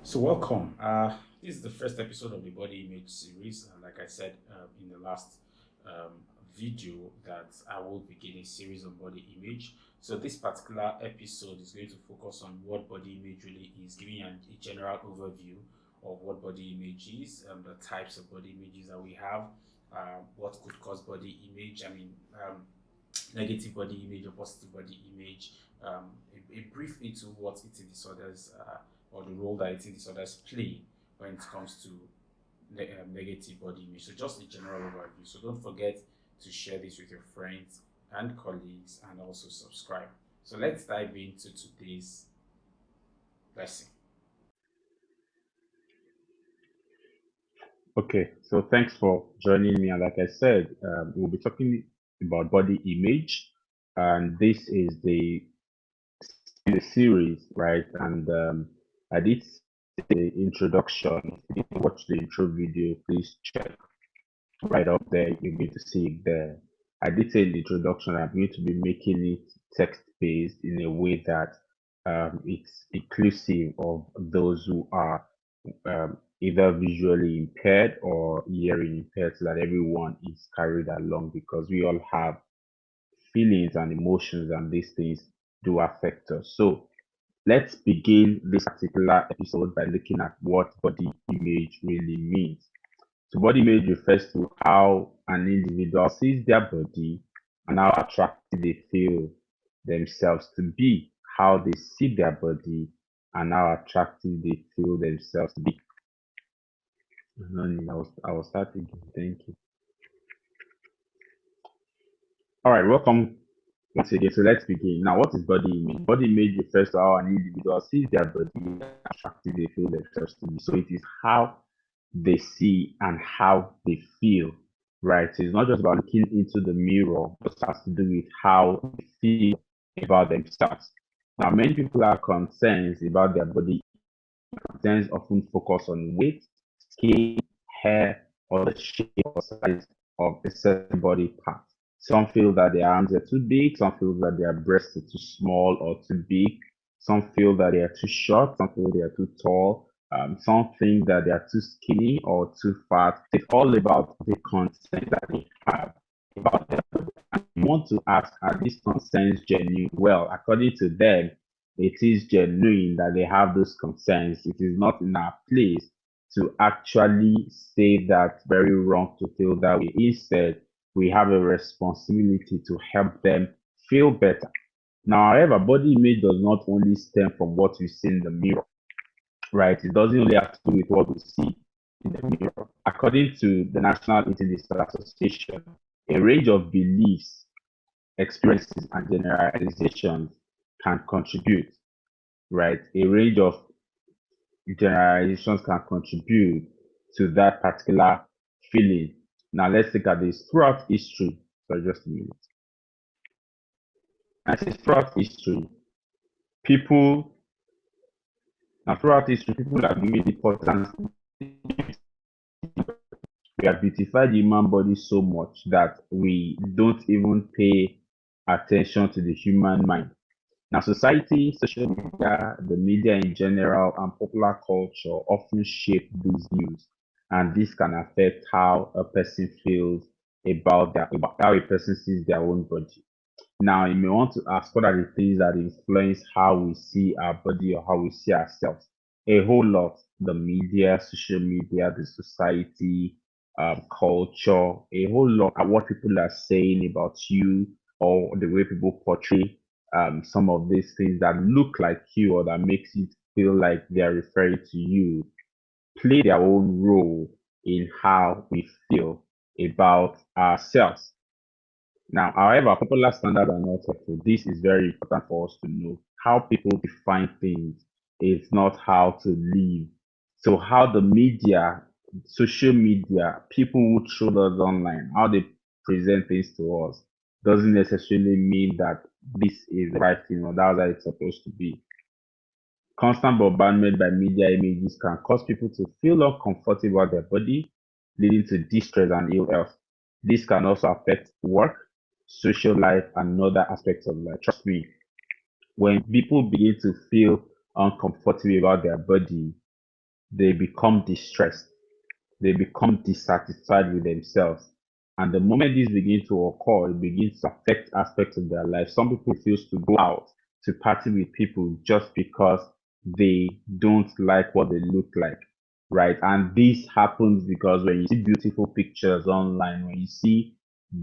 So welcome. This is the first episode of the body image series. Like I said in the last video, that I will begin a series on body image. So this particular episode is going to focus on what body image really is, giving you a general overview of what body image is, the types of body images that we have, what could cause body image. Negative body image or positive body image, a brief into what eating disorders or the role that eating disorders play when it comes to negative body image. So just a general overview. So don't forget to share this with your friends and colleagues and also subscribe. So let's dive into today's lesson. Okay, so thanks for joining me. And like I said, we'll be talking about body image, and this is the series, right? And I did the introduction. If you didn't watch the intro video, please check right up there. You'll be to see it there. I did say in the introduction I'm going to be making it text-based in a way that it's inclusive of those who are either visually impaired or hearing impaired, so that everyone is carried along, because we all have feelings and emotions, and these things do affect us. So let's begin this particular episode by looking at what body image really means. So body image refers to how an individual sees their body and how attractive they feel themselves to be, how they see their body and how attractive they feel themselves to be. No need, I will start again. Thank you. All right, welcome once again. So let's begin. Now, what is body image? Body image refers to how an individual sees their body and how attractive they feel themselves to be. So it is how they see and how they feel, right? So it's not just about looking into the mirror, but it has to do with how they feel about themselves. Now, many people are concerned about their body. Concerns often focus on weight, skin, hair, or the shape or size of a certain body part. Some feel that their arms are too big, some feel that their breasts are too small or too big, some feel that they are too short, some feel they are too tall, some think that they are too skinny or too fat. It's all about the concerns that they have about their body. And you want to ask, are these concerns genuine? Well, according to them, it is genuine that they have those concerns. It is not in our place to actually say that very wrong to feel that way. Instead, we have a responsibility to help them feel better. Now, however, body image does not only stem from what we see in the mirror, right? It doesn't only have to do with what we see in the mirror. According to the National Eating Disorder Association, a range of beliefs, experiences, and generalizations can contribute, right? A range of generalizations can contribute to that particular feeling. Now, let's look at this throughout history. So, just a minute. I say throughout history, people throughout history, people have given importance. We have beautified the human body so much that we don't even pay attention to the human mind. Now, society, social media, the media in general, and popular culture often shape these views, and this can affect how a person feels about how a person sees their own body. Now, you may want to ask, what are the things that influence how we see our body or how we see ourselves? A whole lot. The media, social media, the society, culture, a whole lot of what people are saying about you, or the way people portray some of these things that look like you or that makes it feel like they are referring to you, play their own role in how we feel about ourselves. Now, however, popular standard are not helpful. This is very important for us to know. How people define things is not how to live. So, how the media, social media, people who show us online, how they present things to us, doesn't necessarily mean that this is the right thing or that's how it's supposed to be. Constant bombardment by media images can cause people to feel uncomfortable about their body, leading to distress and ill health. This can also affect work, social life, and other aspects of life. Trust me, when people begin to feel uncomfortable about their body, they become distressed, they become dissatisfied with themselves. And the moment this begins to occur, it begins to affect aspects of their life. Some people refuse to go out to party with people just because they don't like what they look like, right? And this happens because when you see beautiful pictures online, when you see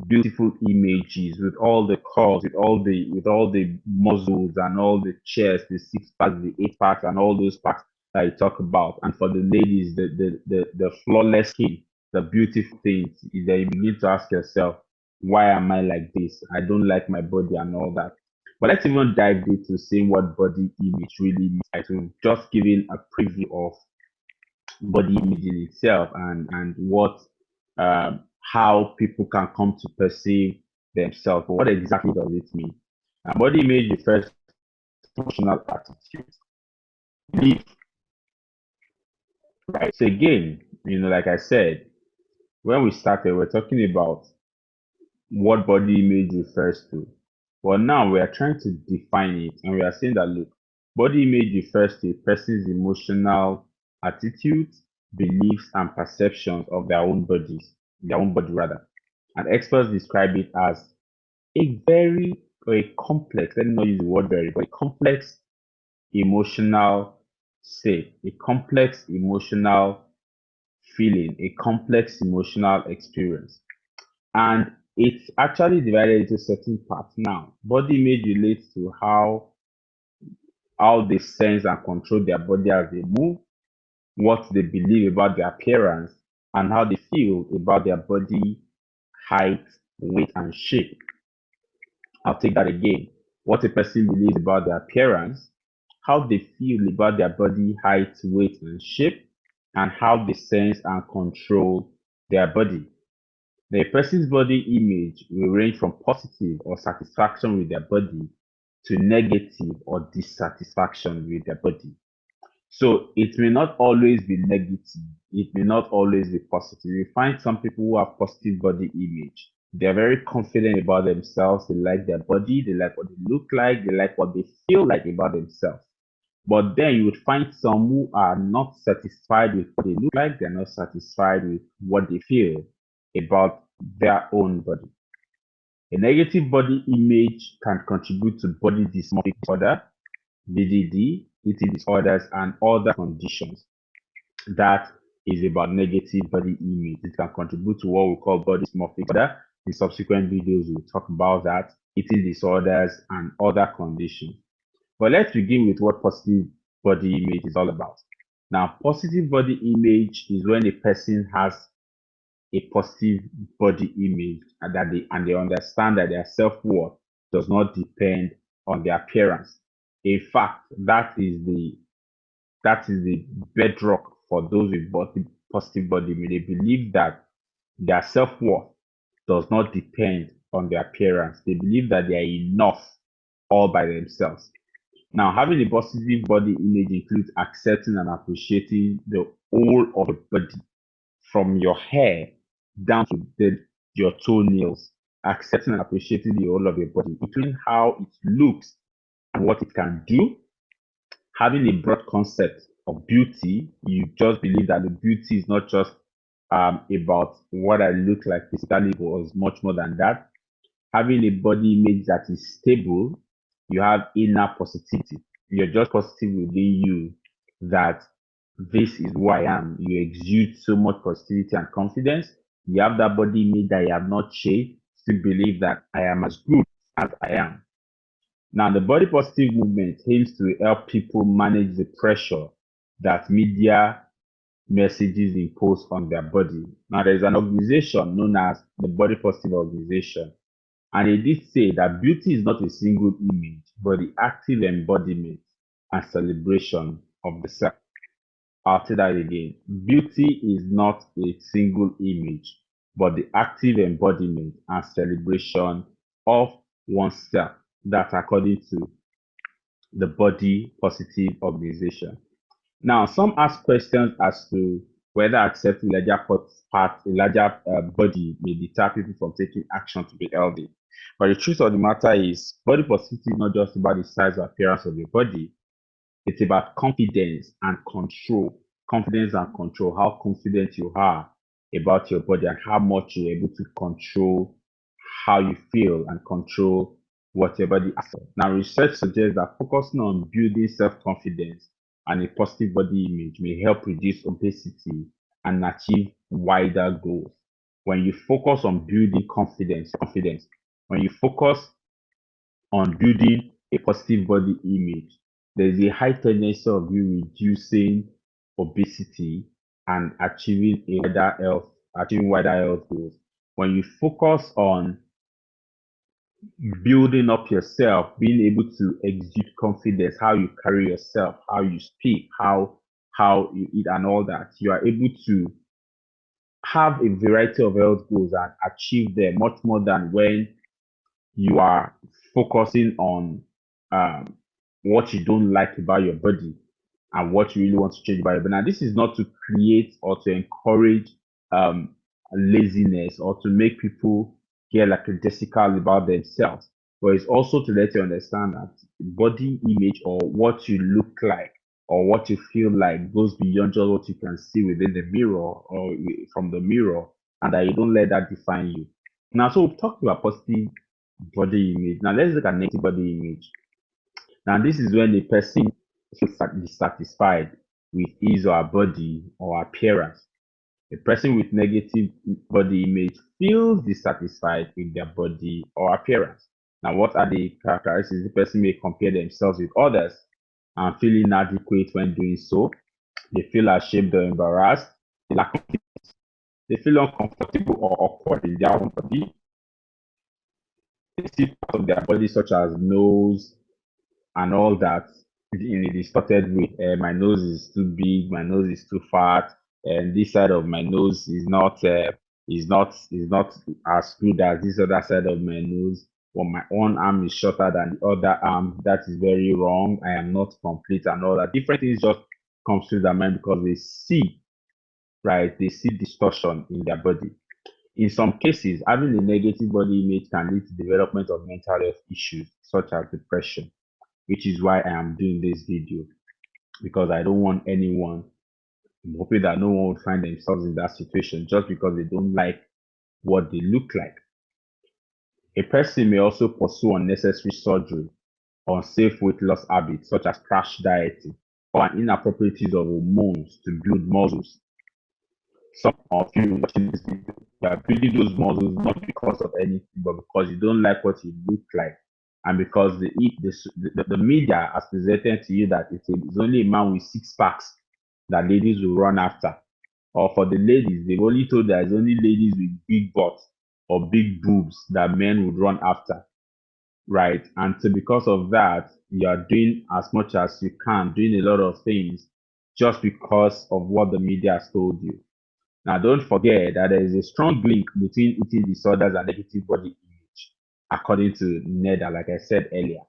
beautiful images with all the curves, with all the muscles and all the chest, the six packs, the eight packs, and all those packs that you talk about. And for the ladies, the flawless skin, the beautiful things, then you begin to ask yourself, why am I like this? I don't like my body and all that. But let's even dive into seeing what body image really means. I will just giving a preview of body image in itself and what how people can come to perceive themselves. But what exactly does it mean? Body image refers to emotional attitude, belief, right? So again, like I said, when we started, we're talking about what body image refers to. But now we are trying to define it, and we are saying that look, body image refers to a person's emotional attitudes, beliefs, and perceptions of their own body rather. And experts describe it as a very or a complex, let me not use the word very, but a complex emotional state, a complex emotional feeling, a complex emotional experience. And it's actually divided into certain parts. Now, body image relates to how they sense and control their body as they move, what they believe about their appearance, and how they feel about their body height, weight, and shape. I'll take that again. What a person believes about their appearance, how they feel about their body height, weight, and shape, and how they sense and control their body. The person's body image will range from positive or satisfaction with their body to negative or dissatisfaction with their body. So it may not always be negative, it may not always be positive. You find some people who have positive body image. They're very confident about themselves, they like their body, they like what they look like, they like what they feel like about themselves. But then you would find some who are not satisfied with what they look like, they're not satisfied with what they feel about their own body. A negative body image can contribute to body dysmorphic disorder, BDD, eating disorders, and other conditions. That is about negative body image. It can contribute to what we call body dysmorphic disorder. In subsequent videos, we'll talk about that, eating disorders, and other conditions. But let's begin with what positive body image is all about. Now, positive body image is when a person has a positive body image and they understand that their self-worth does not depend on their appearance. In fact, that is the bedrock for those with positive body image. They believe that their self-worth does not depend on their appearance. They believe that they are enough all by themselves. Now, having a positive body image includes accepting and appreciating the whole of the body, from your hair down to your toenails, accepting and appreciating the whole of your body, including how it looks and what it can do. Having a broad concept of beauty, you just believe that the beauty is not just about what I look like physically, but was much more than that. Having a body image that is stable, you have inner positivity. You're just positive within you that this is who I am. You exude so much positivity and confidence. You have that body image that you have not changed. Still believe that I am as good as I am. Now, the body positive movement aims to help people manage the pressure that media messages impose on their body. Now, there's an organization known as the Body Positive Organization, and they did say that beauty is not a single image, but the active embodiment and celebration of the self. I'll say that again. Beauty is not a single image, but the active embodiment and celebration of oneself. That's according to the Body Positive Organization. Now, some ask questions as to whether accepting a larger body may deter people from taking action to be healthy. But the truth of the matter is, body positivity is not just about the size or appearance of your body, it's about confidence and control confidence and control, how confident you are about your body and how much you're able to control how you feel and control what your body asks. Now, research suggests that focusing on building self-confidence and a positive body image may help reduce obesity and achieve wider goals. When you focus on building confidence, when you focus on building a positive body image, there's a high tendency of you reducing obesity and achieving wider health goals. When you focus on building up yourself, being able to exude confidence, how you carry yourself, how you speak, how you eat, and all that, you are able to have a variety of health goals and achieve them much more than when you are focusing on um, what you don't like about your body and what you really want to change about it. But now, this is not to create or to encourage um, laziness or to make people get lackadaisical about themselves, but it's also to let you understand that body image or what you look like or what you feel like goes beyond just what you can see within the mirror or from the mirror, and that you don't let that define you. Now, so we've talked about positive body image. Now, let's look at negative body image. Now, this is when a person feels dissatisfied with his or her body or appearance. A person with negative body image feels dissatisfied with their body or appearance. Now, what are the characteristics? The person may compare themselves with others and feel inadequate when doing so. They feel ashamed or embarrassed. They lack confidence. They feel uncomfortable or awkward in their own body. They see parts of their body, such as nose, and all that in a distorted way. My nose is too big, my nose is too fat, and this side of my nose is not as good as this other side of my nose. Or my one arm is shorter than the other arm. That is very wrong. I am not complete and all that. Different things just comes to their mind because they see, right? They see distortion in their body. In some cases, having a negative body image can lead to development of mental health issues such as depression, which is why I am doing this video, because I don't want anyone, I'm hoping that no one would find themselves in that situation just because they don't like what they look like. A person may also pursue unnecessary surgery, unsafe weight loss habits such as crash dieting, or an inappropriate use of hormones to build muscles. Some of you watching this video, you are building those muscles not because of anything, but because you don't like what you look like, and because the media has presented to you that it's only a man with six packs that ladies will run after. Or for the ladies, they've only told that it's only ladies with big butts or big boobs that men would run after, right? And so because of that, you are doing as much as you can, doing a lot of things just because of what the media has told you. Now, don't forget that there is a strong link between eating disorders and negative body image, according to NEDA, like I said earlier.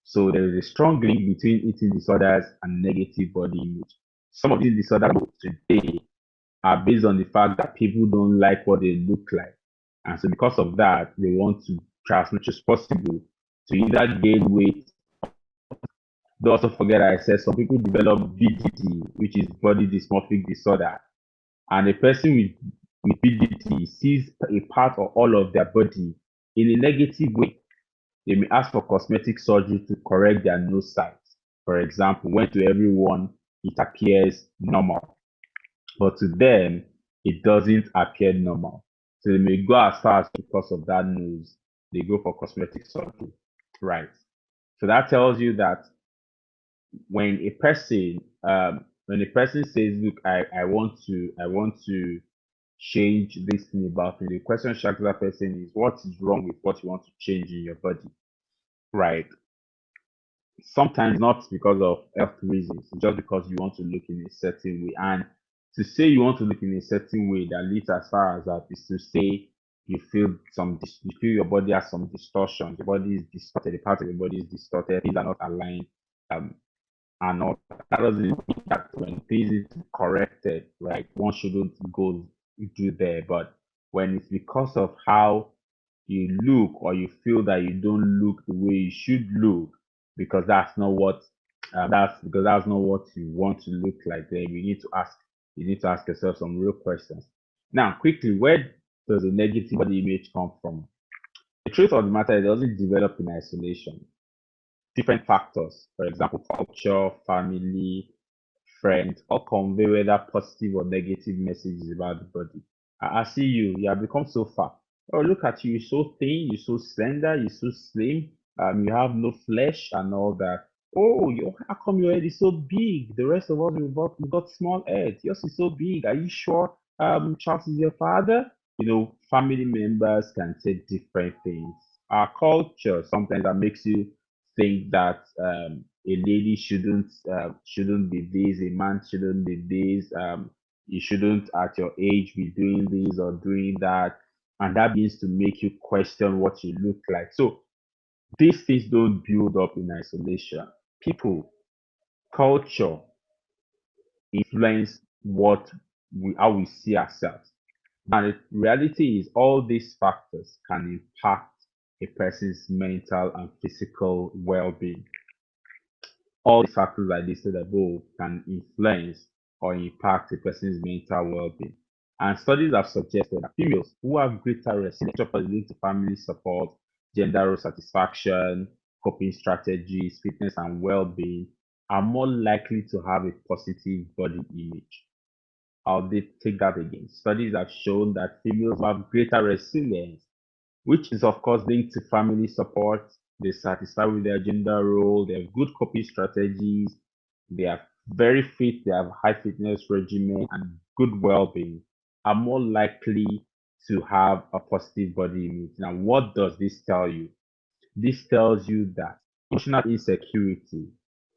So there is a strong link between eating disorders and negative body image. Some of these disorders today are based on the fact that people don't like what they look like. And so because of that, they want to try as much as possible to either gain weight. Don't also forget I said some people develop BDD, which is body dysmorphic disorder. And a person with BDD sees a part or all of their body in a negative way. They may ask for cosmetic surgery to correct their nose size. For example, when to everyone it appears normal, but to them it doesn't appear normal. So they may go as far as because of that nose, they go for cosmetic surgery. Right. So that tells you that when a person says, look, I want to change this thing about me, the question should ask that person is, what is wrong with what you want to change in your body? Right. Sometimes not because of health reasons, just because you want to look in a certain way. And to say you want to look in a certain way that leads as far as that is to say you feel your body has some distortion, your body is distorted, the part of your body is distorted, things are not aligned, and all that doesn't mean that when things is corrected, right, one shouldn't go do there. But when it's because of how you look or you feel that you don't look the way you should look because that's not what That's because that's not what you want to look like. Then you need to ask yourself some real questions. Now, quickly, where does a negative body image come from? The truth of the matter is it doesn't develop in isolation. Different factors, for example, culture, family, friends, all convey whether positive or negative messages about the body. I see you, you have become so fat. Oh, look at you, you're so thin, you're so slender, you're so slim, you have no flesh and all that. Oh, how come your head is so big? The rest of us, we got small head. Yours is so big. Are you sure Charles is your father? Family members can say different things. Our culture sometimes that makes you think that a lady shouldn't be this, a man shouldn't be this, you shouldn't at your age be doing this or doing that, and that begins to make you question what you look like. So these things don't build up in isolation. People, culture influence how we see ourselves. And the reality is all these factors can impact a person's mental and physical well-being. All the factors I listed above can influence or impact a person's mental well-being. And studies have suggested that females who have greater resilience linked to family support, gender role satisfaction, coping strategies, fitness, and well-being are more likely to have a positive body image. I'll take that again. Studies have shown that females who have greater resilience, which is of course linked to family support. They're satisfied with their gender role, they have good coping strategies, they are very fit, they have high fitness regimen and good well-being, are more likely to have a positive body image. Now, what does this tell you? This tells you that emotional insecurity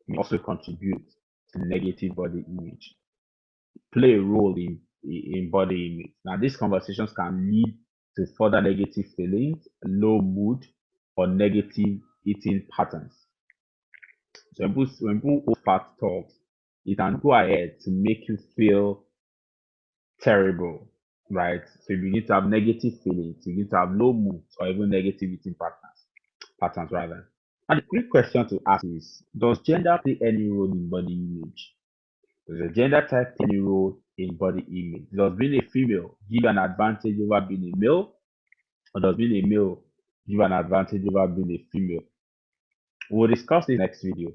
may also contribute to negative body image, play a role in body image. Now, these conversations can lead to further negative feelings, low mood, or negative eating patterns. So when people hold fat talks, it can go ahead to make you feel terrible, right? So you begin to have negative feelings, you begin to have low mood, or even negative eating patterns rather. And the quick question to ask is, does gender play any role in body image? Does a gender type play any role in body image? Does being a female give an advantage over being a male? Or does being a male give an advantage over being a female? We'll discuss this next video.